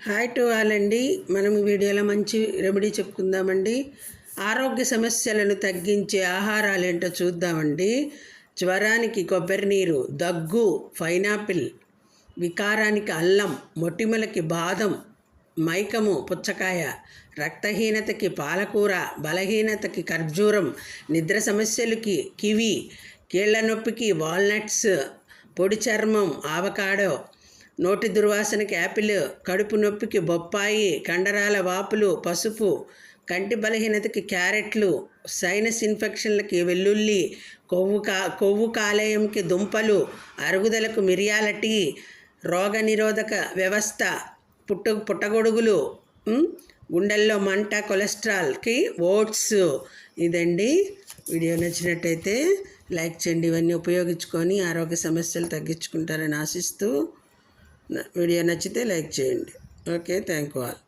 Hi to all అండి. మనం ఈ వీడియోలో మంచి రెమెడీ చెప్పుకుందామండి. ఆరోగ్య సమస్యలను తగ్గించే ఆహారాలు ఏంటో చూద్దామండి. జ్వరానికి కొబ్బరి నీరు, దగ్గు పైనాపిల్, వికారానికి అల్లం, మొటిమలకి బాదం, మైకము పుచ్చకాయ, రక్తహీనతకి పాలకూర, బలహీనతకి ఖర్జూరం, నిద్ర సమస్యలకి కివి, కీళ్ళ నొప్పికి వాల్నట్స్, పొడి చర్మం ఆవకాడో, నోటి దుర్వాసనకి యాపిల్, కడుపు నొప్పికి బొప్పాయి, కండరాల వాపులు పసుపు, కంటి బలహీనతకి క్యారెట్లు, సైనస్ ఇన్ఫెక్షన్లకి వెల్లుల్లి, కొవ్వు కాలేయంకి దుంపలు, అరుగుదలకు మిరియాల టీ, రోగనిరోధక వ్యవస్థ పుట్టగొడుగులు, గుండెల్లో మంట కొలెస్ట్రాల్కి ఓట్స్. ఇదండి. వీడియో నచ్చినట్టయితే లైక్ చేయండి. ఇవన్నీ ఉపయోగించుకొని ఆరోగ్య సమస్యలు తగ్గించుకుంటారని ఆశిస్తూ వీడియో నచ్చితే లైక్ చేయండి. Okay, thank you all.